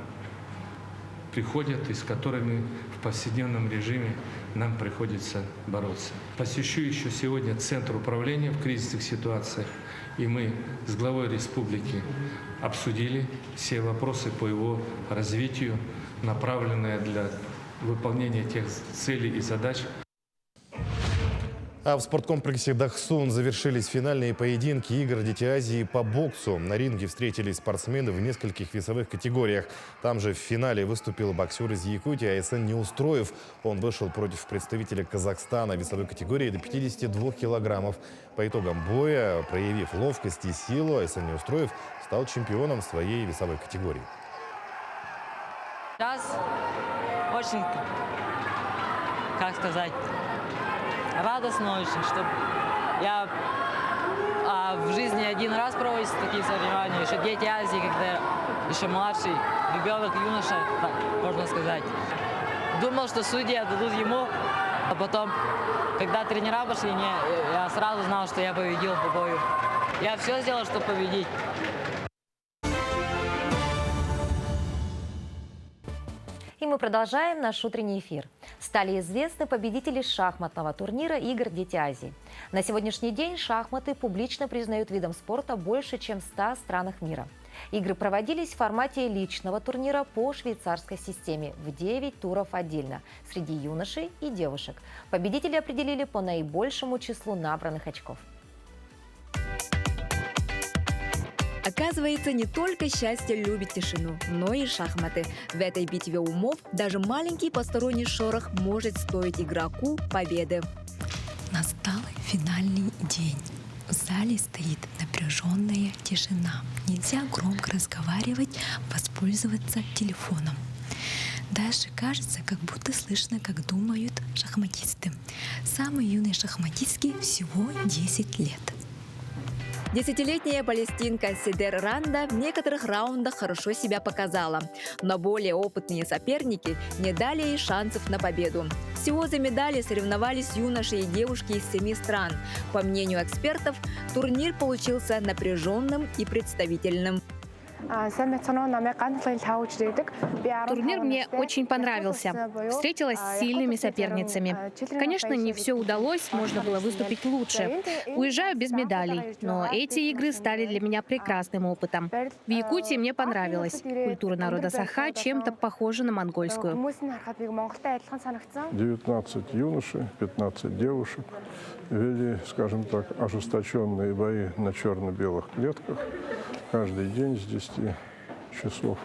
приходят и с которыми в повседневном режиме нам приходится бороться. Посещу еще сегодня Центр управления в кризисных ситуациях, и мы с главой республики обсудили все вопросы по его развитию, направленные для выполнения тех целей и задач. А в спорткомплексе «Дахсун» завершились финальные поединки игр «Дети Азии» по боксу. На ринге встретились спортсмены в нескольких весовых категориях. Там же в финале выступил боксер из Якутии Айсен Неустроев. Он вышел против представителя Казахстана весовой категории до 52 килограммов. По итогам боя, проявив ловкость и силу, Айсен Неустроев стал чемпионом своей весовой категории. Сейчас очень, как сказать, радостно очень, что я в жизни один раз проводил такие соревнования, еще «Дети Азии», когда еще младший ребенок, юноша, так можно сказать. Думал, что судьи отдадут ему, а потом, когда тренера пошли, я сразу знал, что я победил по бою. Я все сделал, чтобы победить. И мы продолжаем наш утренний эфир. Стали известны победители шахматного турнира игр «Дети Азии». На сегодняшний день шахматы публично признают видом спорта больше, чем в 100 странах мира. Игры проводились в формате личного турнира по швейцарской системе в 9 туров отдельно среди юношей и девушек. Победители определили по наибольшему числу набранных очков. Оказывается, не только счастье любит тишину, но и шахматы. В этой битве умов даже маленький посторонний шорох может стоить игроку победы. Настал финальный день. В зале стоит напряженная тишина. Нельзя громко разговаривать, воспользоваться телефоном. Даже кажется, как будто слышно, как думают шахматисты. Самый юный шахматистке всего 10 лет. Десятилетняя палестинка Седер Ранда в некоторых раундах хорошо себя показала, но более опытные соперники не дали ей шансов на победу. Всего за медали соревновались юноши и девушки из 7 стран. По мнению экспертов, турнир получился напряженным и представительным. Турнир мне очень понравился. Встретилась с сильными соперницами. Конечно, не все удалось, можно было выступить лучше. Уезжаю без медалей, но эти игры стали для меня прекрасным опытом. В Якутии мне понравилось. Культура народа Саха чем-то похожа на монгольскую. 19 юношей, 15 девушек вели, скажем так, ожесточенные бои на черно-белых клетках. Каждый день с 10 часов.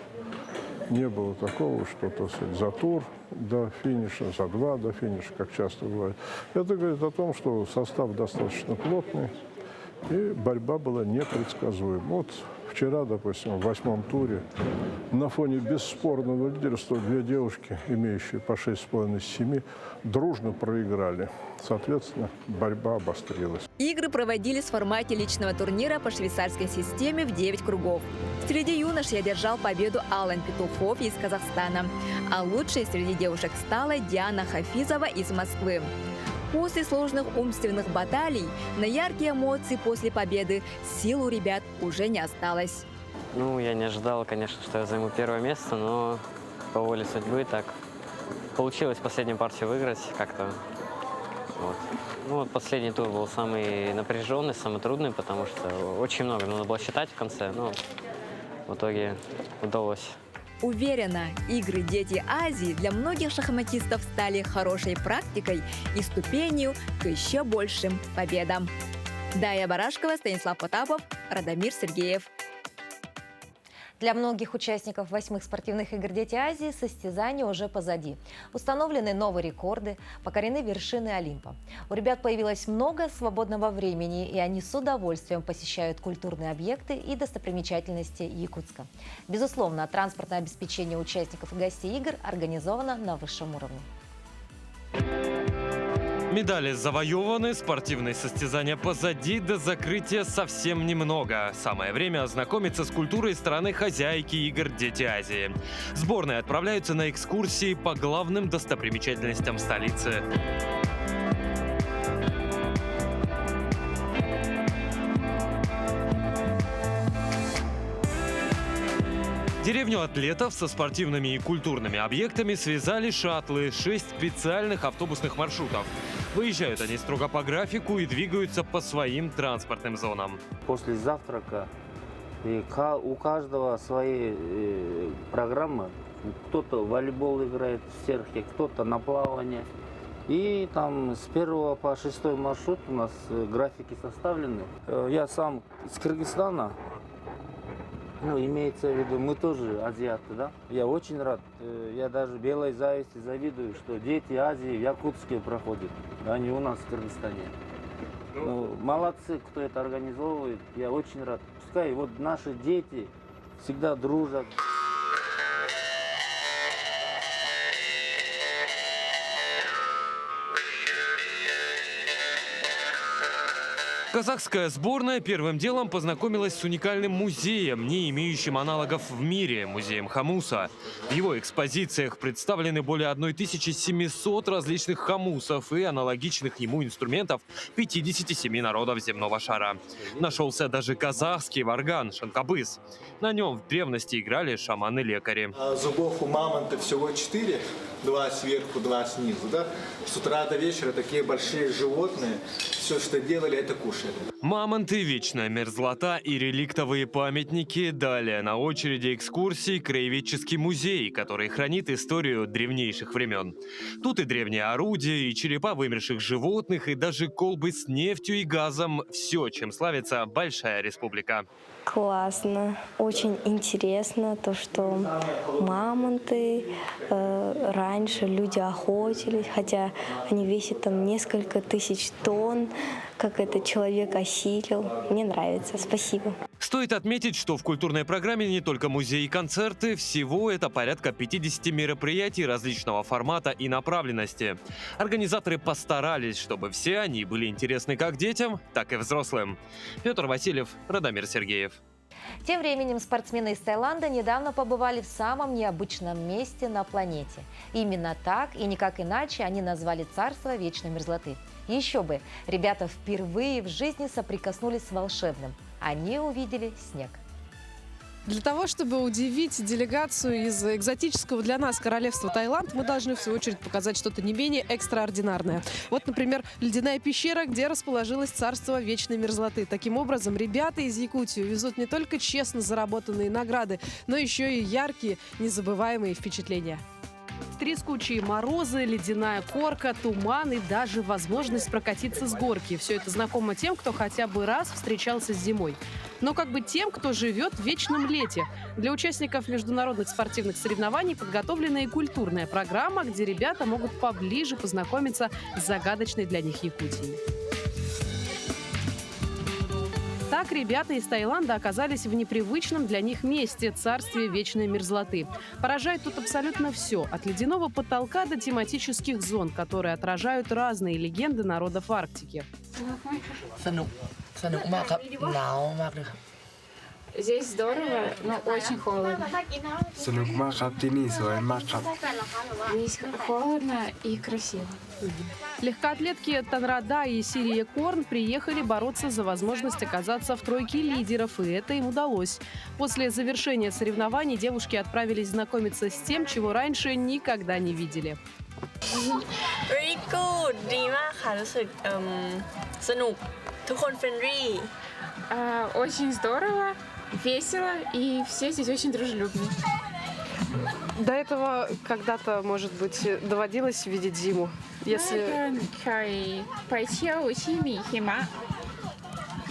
Не было такого, что, так сказать, за тур до финиша, за 2 до финиша, как часто бывает. Это говорит о том, что состав достаточно плотный, и борьба была непредсказуема. Вот вчера, допустим, в 8-м туре на фоне бесспорного лидерства 2 девушки, имеющие по 6,5 из 7, дружно проиграли. Соответственно, борьба обострилась. Игры проводились в формате личного турнира по швейцарской системе в 9 кругов. Среди юношей одержал победу Алан Петухов из Казахстана, а лучшей среди девушек стала Диана Хафизова из Москвы. После сложных умственных баталий на яркие эмоции после победы сил у ребят уже не осталось. Я не ожидал, конечно, что я займу первое место, но по воле судьбы так получилось последнюю партию выиграть как-то. Последний тур был самый напряженный, самый трудный, потому что очень много надо было считать в конце, но в итоге удалось. Уверена, игры «Дети Азии» для многих шахматистов стали хорошей практикой и ступенью к еще большим победам. Дая Барашкова, Станислав Потапов, Радомир Сергеев. Для многих участников 8-х спортивных игр «Дети Азии» состязания уже позади. Установлены новые рекорды, покорены вершины Олимпа. У ребят появилось много свободного времени, и они с удовольствием посещают культурные объекты и достопримечательности Якутска. Безусловно, транспортное обеспечение участников и гостей игр организовано на высшем уровне. Медали завоеваны, спортивные состязания позади, до закрытия совсем немного. Самое время ознакомиться с культурой страны хозяйки игр «Дети Азии». Сборные отправляются на экскурсии по главным достопримечательностям столицы. Деревню атлетов со спортивными и культурными объектами связали шаттлы, 6 специальных автобусных маршрутов. Выезжают они строго по графику и двигаются по своим транспортным зонам. После завтрака у каждого свои программы. Кто-то в волейбол играет в серхе, кто-то на плавание. И там с 1 по 6 маршрут у нас графики составлены. Я сам из Кыргызстана. Ну, имеется в виду, мы тоже азиаты, да? Я очень рад. Я даже белой зависти завидую, что дети Азии в Якутске проходят, а не у нас в Кыргызстане. Ну, молодцы, кто это организовывает. Я очень рад. Пускай вот наши дети всегда дружат. Казахская сборная первым делом познакомилась с уникальным музеем, не имеющим аналогов в мире, музеем Хамуса. В его экспозициях представлены более 1700 различных хамусов и аналогичных ему инструментов 57 народов земного шара. Нашелся даже казахский варган шанкабыз. На нем в древности играли шаманы-лекари. Зубов у мамонта всего 4, 2 сверху, 2 снизу. Да? С утра до вечера такие большие животные, все, что делали, это кушали. Мамонты, вечная мерзлота и реликтовые памятники. Далее на очереди экскурсии краеведческий музей, который хранит историю древнейших времен. Тут и древние орудия, и черепа вымерших животных, и даже колбы с нефтью и газом. Все, чем славится Большая Республика. Классно, очень интересно то, что мамонты, раньше люди охотились, хотя они весят там несколько тысяч тонн, как этот человек осилил. Мне нравится, спасибо. Стоит отметить, что в культурной программе не только музеи и концерты, всего это порядка 50 мероприятий различного формата и направленности. Организаторы постарались, чтобы все они были интересны как детям, так и взрослым. Петр Васильев, Радомир Сергеев. Тем временем спортсмены из Таиланда недавно побывали в самом необычном месте на планете. Именно так и никак иначе они назвали царство вечной мерзлоты. Еще бы, ребята впервые в жизни соприкоснулись с волшебным. Они увидели снег. Для того, чтобы удивить делегацию из экзотического для нас королевства Таиланд, мы должны в свою очередь показать что-то не менее экстраординарное. Вот, например, ледяная пещера, где расположилось царство вечной мерзлоты. Таким образом, ребята из Якутии везут не только честно заработанные награды, но еще и яркие, незабываемые впечатления. Трескучие морозы, ледяная корка, туман и даже возможность прокатиться с горки. Все это знакомо тем, кто хотя бы раз встречался с зимой. Но как бы тем, кто живет в вечном лете. Для участников международных спортивных соревнований подготовлена и культурная программа, где ребята могут поближе познакомиться с загадочной для них Якутией. Так ребята из Таиланда оказались в непривычном для них месте – царстве вечной мерзлоты. Поражает тут абсолютно все – от ледяного потолка до тематических зон, которые отражают разные легенды народов Арктики. Здесь здорово, но очень холодно. Здесь холодно и красиво. Легкоатлетки Танрада и Сирия Корн приехали бороться за возможность оказаться в тройке лидеров, и это им удалось. После завершения соревнований девушки отправились знакомиться с тем, чего раньше никогда не видели. Very good, ดีมากค่ะรู้สึกสนุกทุกคน friendly. Очень здорово, весело, и все здесь очень дружелюбные. До этого когда-то, может быть, доводилось видеть зиму? Если...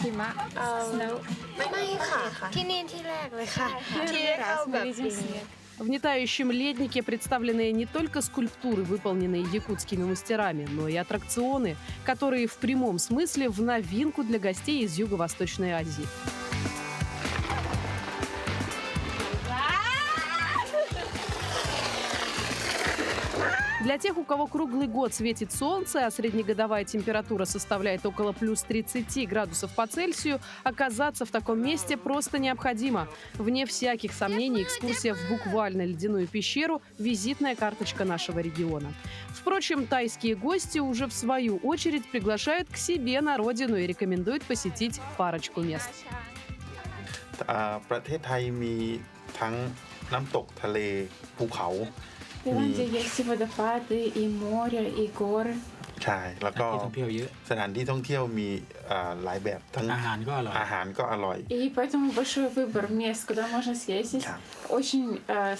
หิมะ snow ไม่ค่ะที่นี่ที่แรกเลยค่ะที่ได้เข้าแบบปีนี้ В нетающем леднике представлены не только скульптуры, выполненные якутскими мастерами, но и аттракционы, которые в прямом смысле в новинку для гостей из Юго-Восточной Азии. Для тех, у кого круглый год светит солнце, а среднегодовая температура составляет около плюс 30 градусов по Цельсию, оказаться в таком месте просто необходимо. Вне всяких сомнений, экскурсия в буквально ледяную пещеру – визитная карточка нашего региона. Впрочем, тайские гости уже в свою очередь приглашают к себе на родину и рекомендуют посетить парочку мест. ประเทศไทยมีทั้งน้ำตกทะเลภูเขา В Таиланде есть и водопады, и море, и горы. ใช่แล้วก็สถานที่ท่องเที่ยวมีหลายแบบทั้งอาหารก็อร่อย И поэтому большой выбор мест, куда можно съездить. Очень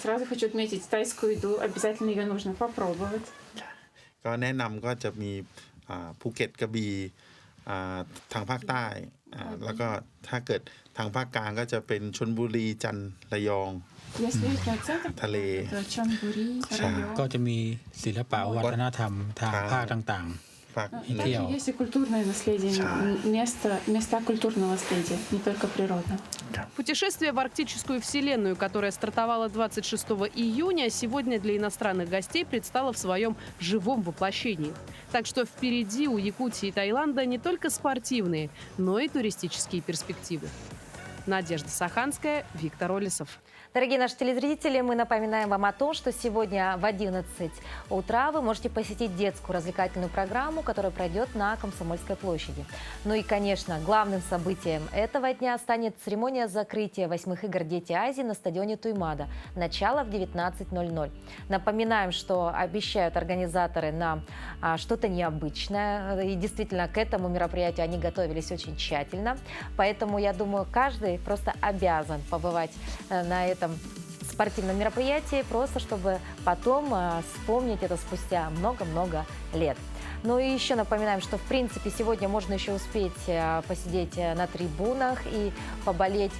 сразу хочу отметить тайскую еду, обязательно ее нужно попробовать. ก็แนะนำก็จะมีภูเก็ตกระบี่ทางภาคใต้แล้วก็ถ้าเกิดทางภาคกลางก็จะเป็นชลบุรีจันทร์ระยอง ทะเล ก็จะมีศิลปะวัฒนธรรมทางภาคต่างๆ Также есть и культурное наследие, места культурного наследия, не только природного. Путешествие в арктическую вселенную, которое стартовало 26 июня, сегодня для иностранных гостей предстало в своем живом воплощении. Так что впереди у Якутии и Таиланда не только спортивные, но и туристические перспективы. Надежда Саханская, Виктор Олесов. Дорогие наши телезрители, мы напоминаем вам о том, что сегодня в 11 утра вы можете посетить детскую развлекательную программу, которая пройдет на Комсомольской площади. Ну и, конечно, главным событием этого дня станет церемония закрытия 8-х игр «Дети Азии» на стадионе Туймада. Начало в 19:00. Напоминаем, что обещают организаторы нам что-то необычное. И действительно, к этому мероприятию они готовились очень тщательно. Поэтому, я думаю, каждый просто обязан побывать на этом спортивном мероприятии, просто чтобы потом вспомнить это спустя много-много лет. Ну и еще напоминаем, что в принципе сегодня можно еще успеть посидеть на трибунах и поболеть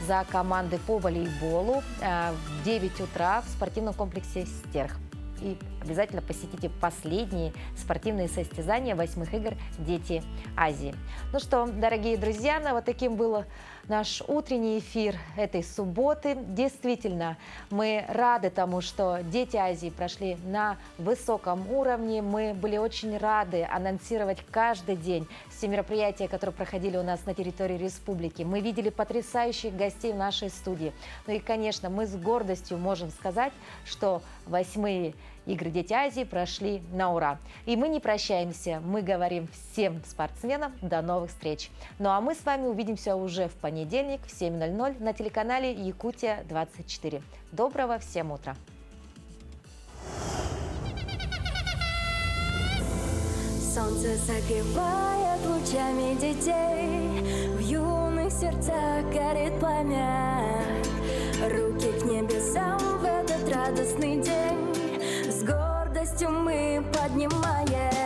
за команды по волейболу в 9 утра в спортивном комплексе «Стерх». И обязательно посетите последние спортивные состязания 8-х игр «Дети Азии». Ну что, дорогие друзья, вот таким был наш утренний эфир этой субботы. Действительно, мы рады тому, что «Дети Азии» прошли на высоком уровне. Мы были очень рады анонсировать каждый день все мероприятия, которые проходили у нас на территории республики. Мы видели потрясающих гостей в нашей студии. Ну и, конечно, мы с гордостью можем сказать, что 8-е игры «Дети Азии» прошли на ура. И мы не прощаемся, мы говорим всем спортсменам до новых встреч. Ну а мы с вами увидимся уже в понедельник в 7:00 на телеканале Якутия-24. Доброго всем утра! Солнце согревает лучами детей, в юных сердцах горит пламя. Руки к небесам в этот радостный день, с гордостью мы поднимаем.